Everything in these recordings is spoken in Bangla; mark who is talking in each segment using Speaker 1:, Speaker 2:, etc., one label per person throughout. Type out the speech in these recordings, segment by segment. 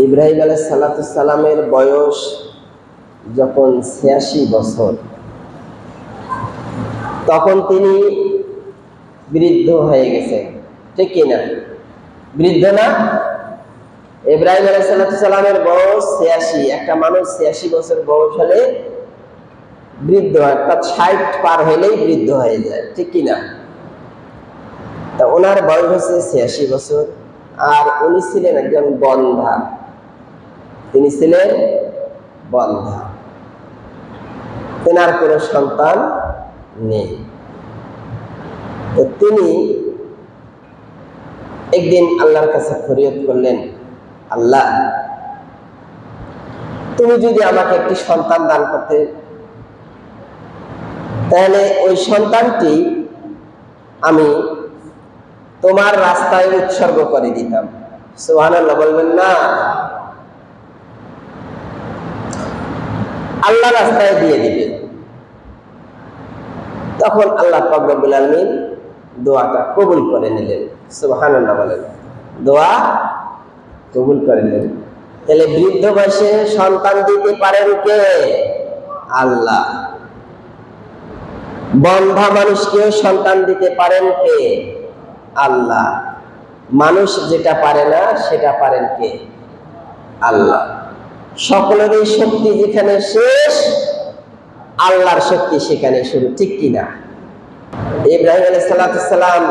Speaker 1: ইব্রাহিম আলাইহিস সালামের বয়স যখন ৮৬ বছর, তখন তিনি বৃদ্ধ হয়ে গেছেন। ঠিক কিনা? বৃদ্ধ না? ইব্রাহিম আলাইহিস সালামের বয়স ৮৬। একটা মানুষ ৮৬ বছর বয়স হলে বৃদ্ধ হয়, অর্থাৎ ৬০ পার হইলেই বৃদ্ধ হয়ে যায়। ঠিক কিনা? তা ওনার বয়স হচ্ছে ৮৬ বছর, আর উনি ছিলেন একজন বন্ধা। তিনি ছিলেন বন্ধা, তেনার কোনো সন্তান নেই। তো তিনি একদিন আল্লাহর কাছে ফরিয়াদ করলেন, আল্লাহ, তুমি যদি আমাকে একটি সন্তান দান করতে, তাহলে ওই সন্তানটি আমি তোমার রাস্তায় উৎসর্গ করে দিতাম। সুবহানাল্লাহ বলবেন না? আল্লাহ রাস্তায় দিয়ে দিবে। তখন আল্লাহ পাক রব্বুল আলামিন দোয়াটা কবুল করে নিলেন। সুবহানাল্লাহ বলেন। দোয়া কবুল করে নিলেন। তাহলে বৃদ্ধ বয়সে সন্তান দিতে পারেন কে? আল্লাহ। বন্ধা মানুষকেও সন্তান দিতে পারেন কে? আল্লাহ। মানুষ যেটা পারে না সেটা পারেন কে? আল্লাহ। সকলের এই শক্তি যেখানে শেষ, আল্লাহর শক্তি সেখানে শুরু। ঠিক কিনা? ইব্রাহিম আলাইহিস সালাম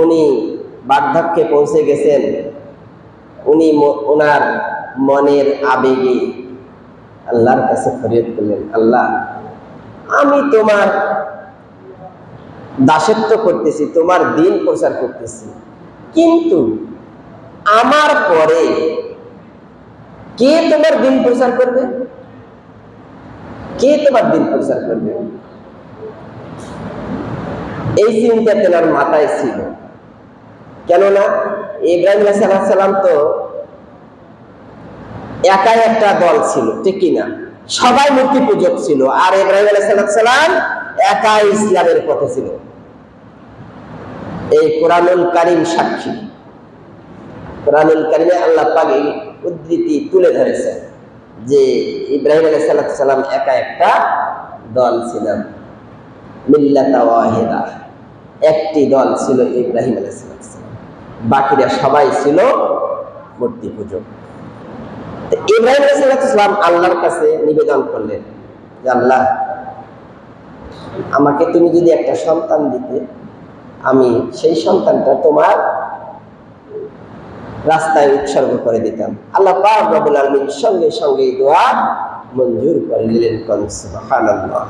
Speaker 1: উনি বার্ধক্যে পৌঁছে গেছেন। উনি ওনার মনের আবেগে আল্লাহর কাছে ফরিয়াদ করলেন, আল্লাহ, আমি তোমার দাসত্ব করতেছি, তোমার দ্বীন প্রচার করতেছি, কিন্তু আমার পরে কে তোমার দ্বীন প্রচার করবে? কে তোমার দ্বীন প্রচার করবে? এই চিন্তা তেনার মাথায় ছিল। কেননা ইব্রাহিম আলাইহিস সালাম তো একাই একটা দল ছিল। ঠিক কিনা? সবাই মূর্তি পূজক ছিল, আর ইব্রাহিম আলাইহিস সালাম একাই ইসলামের পথে ছিল। এই কোরআনুল কারীম সাক্ষী। কোরআনুল কারীমে আল্লাহ পাক এই উদ্ধৃতি তুলে ধরেছেন যে ইব্রাহিম আলাইহিস সালাম একা একটা দল ছিলেন, মিল্লাতা ওয়াহিদা, একটি দল ছিল ইব্রাহিম আলাইহিস সালাম, বাকিরা সবাই ছিল মূর্তি পূজক। ইব্রাহিম আলাইহিস সালাম আল্লাহর কাছে নিবেদন করলেন যে আল্লাহ, আমাকে তুমি যদি একটা সন্তান দিতে, আমি সেই সন্তানটা তোমার রাস্তায় উৎসর্গ করে দিতাম। আল্লাহ পাক রব্বুল আলামিন সঙ্গে সঙ্গে দোয়া মঞ্জুর করে নিলেন। সুবহানাল্লাহ।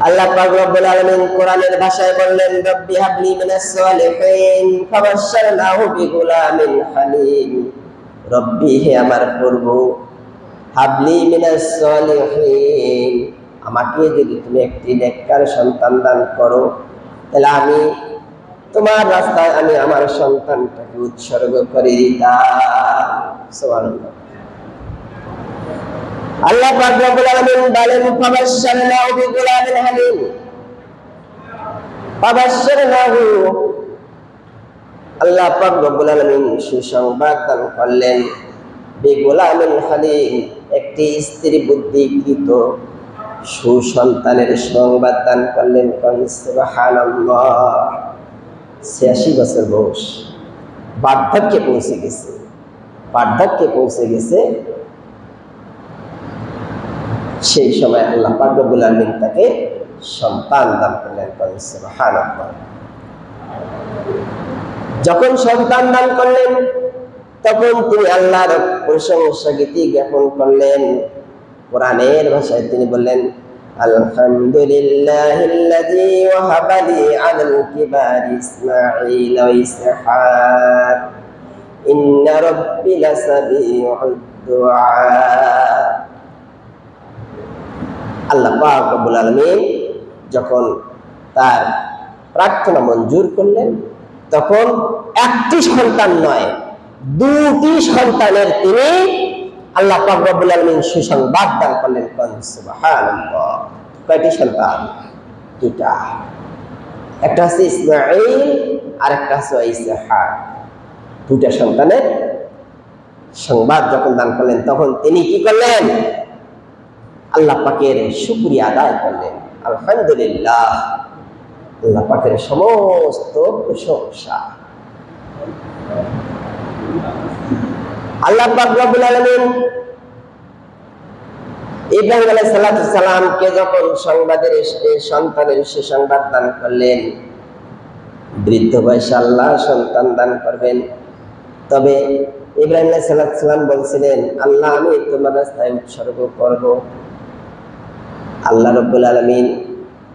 Speaker 1: আল্লাহ পাক রব্বুল আলামিন কোরআনের ভাষায় বললেন, রব্বি হাবলি মিনাস সালিহিন ফাবাশশারনাহু বিগুলামিন হালিম। রব্বি, হে আমার প্রভু, হাবলি মিনাস সালিহিন, আমাকে যদি তুমি একটি নেককার সন্তান দান করো, তাহলে আমি তোমার রাস্তায় আমি আমার সন্তানটাকে উৎসর্গ করে দিতাম। সুবহানাল্লাহ। আল্লাহ পাক রব্বুল আলামিন বলেন, ফাবাশশারনাহু বিগুলামিন হালিম। ফাবাশশারনাহু, আল্লাহ পাক রব্বুল আলামিন সুসংবাদ দান করলেন, বিগুলামিন হালিম, একটি স্ত্রী বুদ্ধিকৃত সুসন্তানের সংবাদ দান করলেন। সুবহানাল্লাহ। ৮৬ বছর বয়স, বার্ধক্যে পৌঁছে গেছে। বার্ধক্যে পৌঁছে গেছে। সেই সময় আল্লাহ পাক রব্বুল আলামিন তাকে সন্তান দান করলেন। সুবহানাল্লাহ। যখন সন্তান দান করলেন, তখন তিনি আল্লাহর প্রশংসা গীতি জ্ঞাপন করলেন। কোরআনের ভাষায় তিনি বললেন, আলহামদুলিল্লাহিল্লাযী ওয়াহাবা লি আলাল কিবারি ইসমাঈল ওয়া ইসহাক ইন্না রাব্বি লাসামিউদ দুআ। আল্লাহ পাক রব্বুল আলামিন যখন তার প্রার্থনা মঞ্জুর করলেন, তখন একটি সন্তান নয়, দুটি সন্তানের তিনি আল্লাহ পাক রব্বুল আলামিন সুসংবাদ দান করলেন। সুবহানাল্লাহ। কয়টি সন্তান? দুটা। একটা হচ্ছে ইসমাঈল আর একটা হচ্ছে ইসহাক। দুটা সন্তানের সংবাদ যখন দান করলেন তখন তিনি কি করলেন? আল্লাহ পাকের শুকরিয়া আদায় করলেন। আলহামদুলিল্লাহ, আল্লাহ পাকের সমস্ত প্রশংসা। আল্লাহ পাক রব্বুল আলামিন ইব্রাহিম আলাইহিস সালামকে যখন সন্তানের সুসংবাদ দান করলেন, বৃদ্ধ বয়সে আল্লাহ সন্তান দান করবেন, তবে ইব্রাহিম আলাইহিস সালাম বলছিলেন, আল্লাহ আমি তোমার রাস্তায় উৎসর্গ করব। আল্লাহ রাব্বুল আলামিন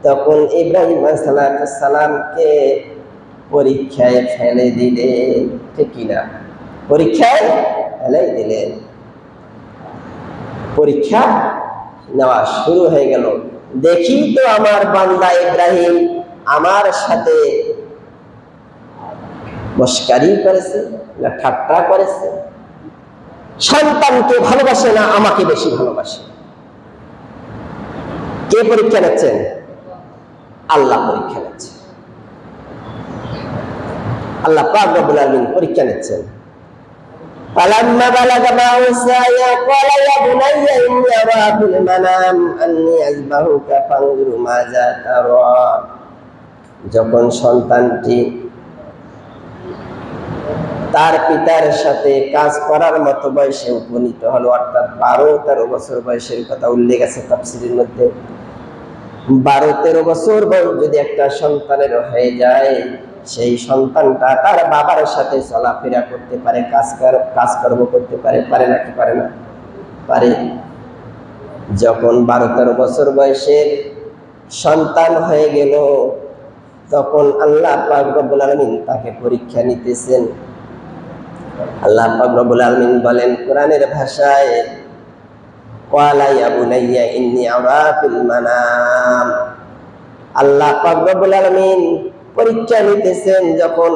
Speaker 1: তখন ইব্রাহিম আলাইহিস সালামকে পরীক্ষায় ফেলে দিলেন, ঠিক কিনা? পরীক্ষায় ফেলে দিলেন। পরীক্ষা নেওয়া শুরু হয়ে গেল। দেখি তো আমার বান্দা ইব্রাহিম আমার সাথে মস্কারি করেছে না ঠাট্টা করেছে, সন্তানকে ভালোবাসে না আমাকে বেশি ভালোবাসে। কে পরীক্ষা নিচ্ছেন? আল্লাহ পরীক্ষা নিচ্ছেন। আল্লাহ পাক রব্বুল আলামিন পরীক্ষা নিচ্ছেন। فلما بلغ معه السعي قال يا بني إني أرى في المنام أني أذبحك فانظر ماذا ترى। যখন সন্তানটি তার পিতার সাথে কাজ করার মতো বয়সে উপনীত হলো, অর্থাৎ 12-13 বছর বয়সের কথা উল্লেখ আছে তাফসীরের মধ্যে। 12-13 বছর বয়স যদি একটা সন্তানের হয়ে যায়, সেই সন্তানটা তার বাবার সাথে চলাফেরা করতে পারে, কাজকর্ম করতে পারে, পারে নাকি পারে না? পারে। যখন 12-13 বছর বয়সের সন্তান হয়ে গেল, তখন আল্লাহ পাক রব্বুল আলামিন তাকে পরীক্ষা নিতেছেন। আল্লাহ পাক রব্বুল আলামিন বলেন কোরআনের ভাষায়, ক্বালা ইয়া বুনাইয়া ইন্নী আরা ফিল মানাম। আল্লাহ পাক রব্বুল আলামিন পরীক্ষা নিতেছেন। যখন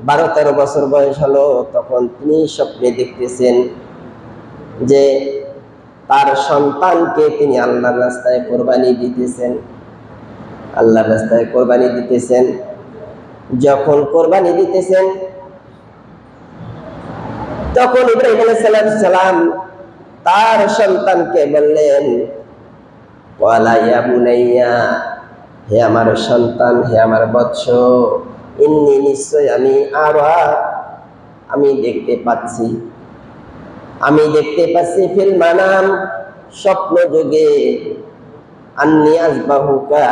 Speaker 1: 12-13 বছর বয়স হলো, তখন তিনি স্বপ্নে দেখতেছেন যে তার সন্তানকে তিনি আল্লাহর রাস্তায় কোরবানি দিতেছেন। আল্লাহর রাস্তায় কোরবানি দিতেছেন। যখন কোরবানি দিতেছেন, তখন ইব্রাহিম আলাইহিস সালাম তার সন্তানকে বললেন, ওয়ালা ইয়া বুনাইয়া, হে আমার সন্তান, হে আমার বৎস, ইন্নী নিশ্চয় আমি দেখতে পাচ্ছি ফিল মানাম, স্বপ্ন যোগে, আন্নী আযবাহুকা,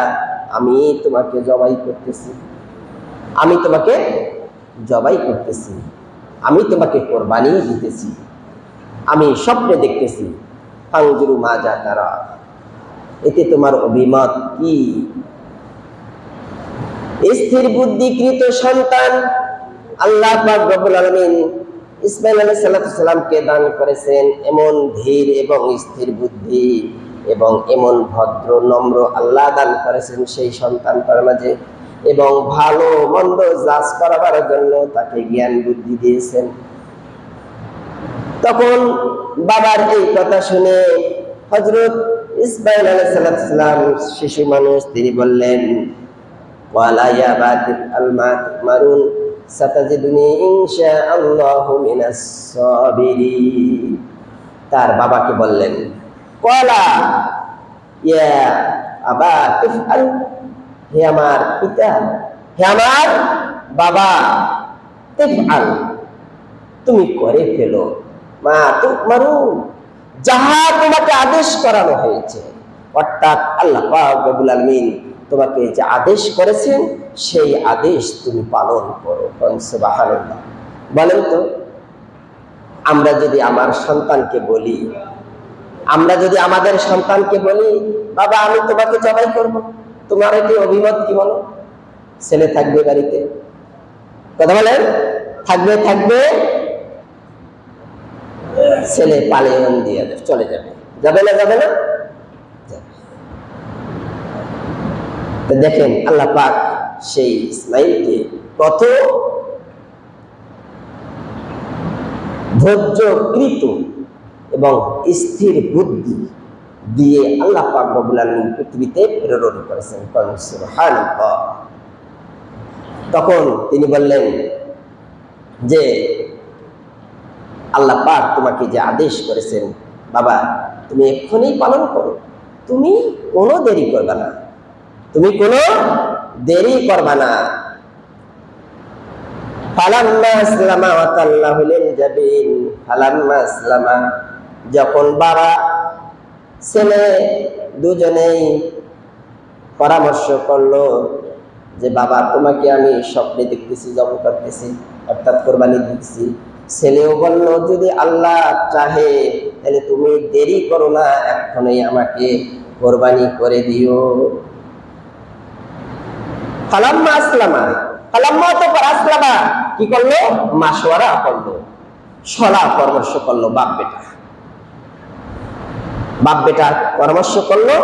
Speaker 1: আমি তোমাকে জবাই করতেছি, আমি তোমাকে কোরবানি দিতেছি, আমি স্বপ্নে দেখতেছি। ফানজুরু মাযা তারা, এতে তোমার অভিমত কি? স্থির বুদ্ধিকৃত সন্তান আল্লাহ পাক রব্বুল আলামিন ইসমাঈল আলাইহিস সালামকে দান করেছেন। এমন ধীর এবং স্থির বুদ্ধি এবং এমন ভদ্র নম্র আল্লাহ দান করেছেন সেই সন্তানটার মাঝে, এবং ভালো মন্দ জাজ করার জন্য তাকে জ্ঞান বুদ্ধি দিয়েছেন। তখন বাবার এই কথা শুনে হযরত ইসমাঈল আলাইহিস সালাম শিশু মানুষ, তিনি বললেন, ওয়ালা ইয়া বাতিল আলমাত মারুন সাতাজিদুনি ইনশাআল্লাহু মিনাস সাবিরিন। তার বাবাকে বললেন, ওয়ালা ইয়া আবা তিফআল, হে আমার পিতা, হে আমার বাবা, তিফআল, তুমি করে ফেলো, মা তুমারুন, যাহা তোমাকে আদেশ করানো হয়েছে। অর্থাৎ আল্লাহ পাক রব্বুল আলামিন তোমাকে যে আদেশ করেছেন সেই আদেশ তুমি পালন করো। সুবহানাল্লাহ। বলেন তো, আমরা যদি আমাদের সন্তানকে বলি, বাবা আমি তোমাকে জবাই করব, তোমার এতে অভিমত কি বলো? ছেলে থাকবে বাড়িতে? কথা বলেন, থাকবে? ছেলে পালিয়ে দিয়ে চলে যাবে না? দেখেন আল্লাহ পাক সেই ইসমাঈলকে কত ধৈর্যকৃত এবং স্থির বুদ্ধি দিয়ে আল্লাহ পাক রব্বুল আলামিন পৃথিবীতে প্রেরণ করেছেন। সুবহানাল্লাহ। তখন তিনি বললেন যে আল্লাহ পাক তোমাকে যে আদেশ করেছেন বাবা তুমি এক্ষুনি পালন করো, তুমি কোনো দেরি করবে না, তুমি কোনো দেরি করবে না। ফালাম্মা আসলামা ওয়া তাল্লাহু লিল জাবিন, ফালাম্মা আসলামা, যখন বাবা ছেলে দুজনেই পরামর্শ করলো যে বাবা তোমাকে আমি স্বপ্নে দেখতেছি, জব করতেছি, অর্থাৎ কোরবানি দিচ্ছি। ছেলেও বলল যদি আল্লাহ চাহে তাহলে তুমি দেরি করো না, এখনই আমাকে কোরবানি করে দিও। ফালাম্মা আসলামা, ফালাম্মা তো আসলামা কি করলো? মাশওয়ারা করলো, সলা পরামর্শ করলো বাপ বেটা। বাপ বেটা পরামর্শ করলো,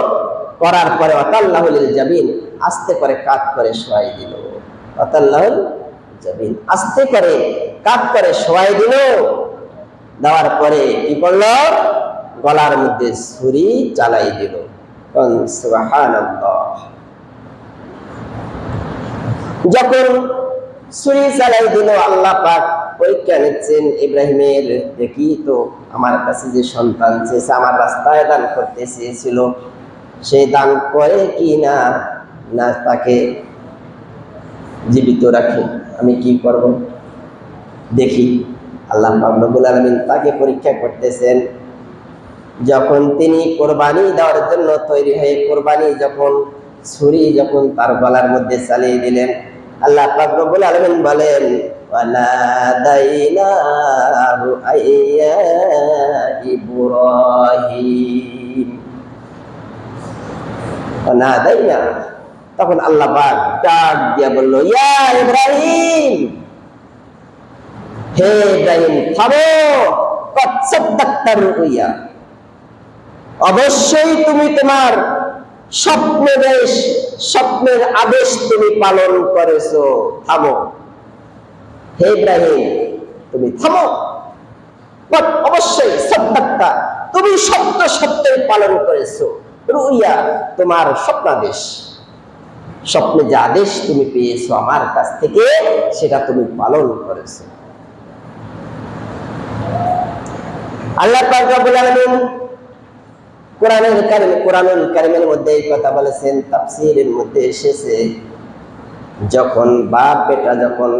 Speaker 1: করার পরে ওয়াতাল্লাহুল জাবিন, আস্তে করে কাত করে শোয়াই দিল। ওয়াতাল্লাহুল জাবিন, আস্তে করে কাত করে শোয়াই দিল। দেওয়ার পরে কি করলো? গলার মধ্যে ছুরি চালাই দিল। সুবহানাল্লাহ। যখন ছুরি চালাই দিল, আল্লাহ পাক পরীক্ষা নিচ্ছেন ইব্রাহিমের, দেখি তো আমার কাছে যে সন্তান চেয়েছে, আমার রাস্তায় দান করতে চেয়েছিল, সে দান করে কি না, না তাকে জীবিত রাখে, আমি কি করব দেখি। আল্লাহ পাক রব্বুল আলামিন তাকে পরীক্ষা করতেছেন। যখন তিনি কোরবানি দেওয়ার জন্য তৈরি হয়ে কোরবানি যখন ছুরি যখন তার গলার মধ্যে চালিয়ে দিলেন, আল্লাহ পাক রব্বুল আলামিন বলেন ওয়ানাদাইনাহু আইয়া ইব্রাহিম, ওয়ানাদাইনা, তখন আল্লাহ পাক ডাক দিয়া বলল ইয়া ইব্রাহিম, হে ইব্রাহিম থামো, কদ সাদ্দাকতা রুইয়া, অবশ্যই তুমি তোমার স্বপ্নের আদেশ তুমি পালন করেছো, থামো। হে ইব্রাহিম তুমি থামো, অবশ্যই সাদ্দাকতা, তুমি সত্যই পালন করেছো, রুইয়া তোমার স্বপ্নাদেশ, স্বপ্নে যে আদেশ তুমি পেয়েছো আমার কাছ থেকে সেটা তুমি পালন করেছো। আল্লাহ পাক রব্বুল আলামিন কোরআনুল কারীমের মধ্যে এই কথা বলেছেন, তাফসীরের মধ্যে এসেছে যখন বাপ বেটা যখন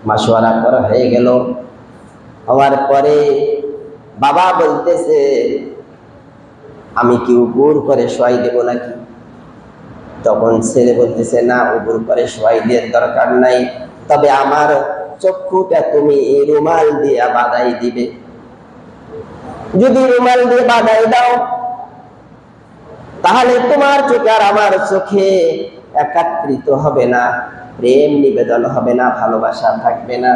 Speaker 1: মাশওয়ারা করা হয়ে গেল, হওয়ার পরে বাবা বলতেছে আমি কি উপর করে শোয়াই দেব নাকি? তখন ছেলে বলতেছে না, উপর করে শোয়াই দেওয়ার দরকার নাই, তবে আমার চক্ষুটা তুমি রুমাল দিয়ে বাঁধাই দিবে। যদি রুমাল দিয়ে বাঁধাই দাও তাহলে তোমার চোখে আর আমার চোখে একাত্রিত হবে না, প্রেম নিবেদন হবে না, ভালোবাসা থাকবে না।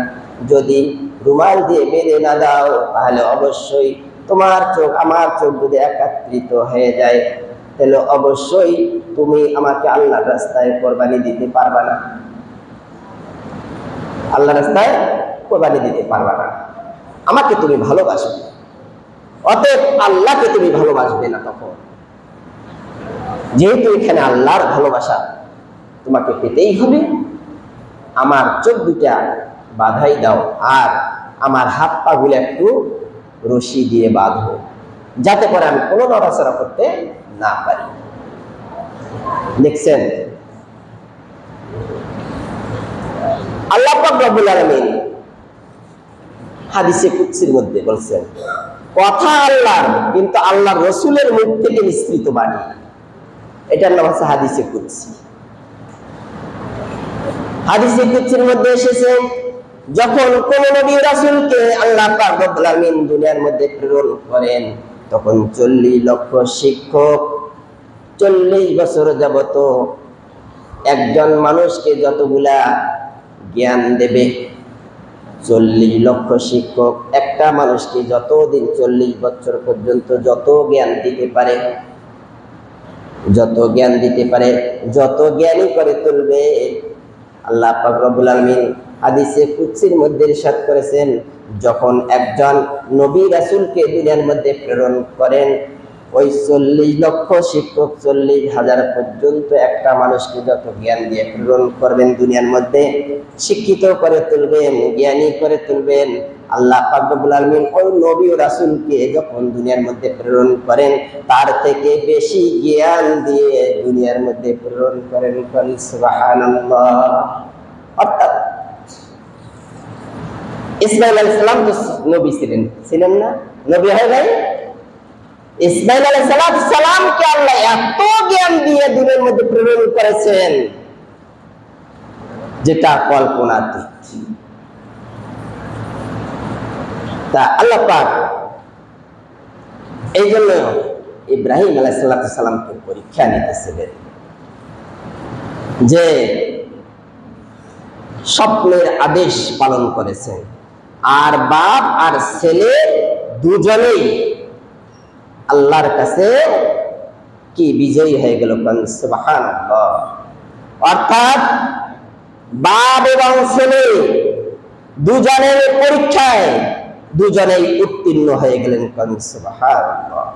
Speaker 1: যদি রুমাল দিয়ে বেঁধে না দাও তাহলে অবশ্যই তোমার চোখ আমার চোখ যদি একাত্রিত হয়ে যায় তাহলে অবশ্যই তুমি আমাকে আল্লাহর রাস্তায় কোরবানি দিতে পারবা না, আল্লাহর রাস্তায় কোরবানি দিতে পারবা না, আমাকে তুমি ভালোবাসবে, অতএব আল্লাহকে তুমি ভালোবাসবে না। তখন যেহেতু এখানে আল্লাহর ভালোবাসা তোমাকে পেতেই হবে, আমার চোখ দুটা বাঁধাই দাও আর আমার হাত পা গুলো একটু রশি দিয়ে বাঁধো, যাতে করে আমি কোনো নড়াচড়া করতে না পারি। দেখছেন আল্লাহ পাক রব্বুল আলামিন হাদিসে কুদসির মধ্যে বলছেন, কথা আল্লাহর কিন্তু আল্লাহর রাসূলের মুখ থেকে নিঃসৃত বাণী, এটার নাম হচ্ছে হাদিসে কুদসি। হাদিসে কুদসির মধ্যে এসেছে যখন কোন নবী রাসূলকে আল্লাহ পাক রব্বুল আলামিন দুনিয়ার মধ্যে প্রেরণ করেন তখন 40 লক্ষ শিক্ষক 40 বছর যাবত একজন মানুষকে যতগুলা জ্ঞান দেবে, 40 লক্ষ শিক্ষক একটা মানুষকে যতদিন 40 বছর পর্যন্ত যত জ্ঞান দিতে পারে, যত জ্ঞানী করে তুলবে। আল্লাহ পাক রব্বুল আলামিন হাদিসে কুদসির মধ্যে ইরশাদ করেছেন, যখন একজন নবী রাসূলকে দুনিয়ার মধ্যে প্রেরণ করেন ওই 40 লক্ষ শিক্ষক 40,000 পর্যন্ত একটা মানুষকে যত জ্ঞান দিয়ে প্রেরণ করবেন দুনিয়ার মধ্যে, শিক্ষিত করে তুলবেন, জ্ঞানী করে তুলবেন, আল্লাহ পাক রব্বুল আলামিন ওই নবী ও রাসূলকে যখন দুনিয়ার মধ্যে প্রেরণ করেন তার থেকে বেশি জ্ঞান দিয়ে দুনিয়ার মধ্যে প্রেরণ করেন। সুবহানাল্লাহ। অর্থাৎ ইসমাঈল আলাইহিস সালাম তো নবী ছিলেন না? নবী হয় নাই? ইসমাঈল আলাইহিস সালামকে আল্লাহ এত জ্ঞান দিয়ে দুনিয়ার মধ্যে প্রেরণ করেছেন যেটা কল্পনাতীত। তা আল্লাহ পাক এই জন্য ইব্রাহিম আলাইহিস সালামকে পরীক্ষা নিতেছিলেন যে স্বপ্নের আদেশ পালন করেছেন, আর বাপ আর ছেলে দুজনেই আল্লাহর কাছে কি বিজয়ী হয়ে গেল। সুবহানাল্লাহ। অর্থাৎ বাপ এবং ছেলে দুজনের পরীক্ষায় দুজনেই উত্তীর্ণ হয়ে গেলেন। সুবহানাল্লাহ।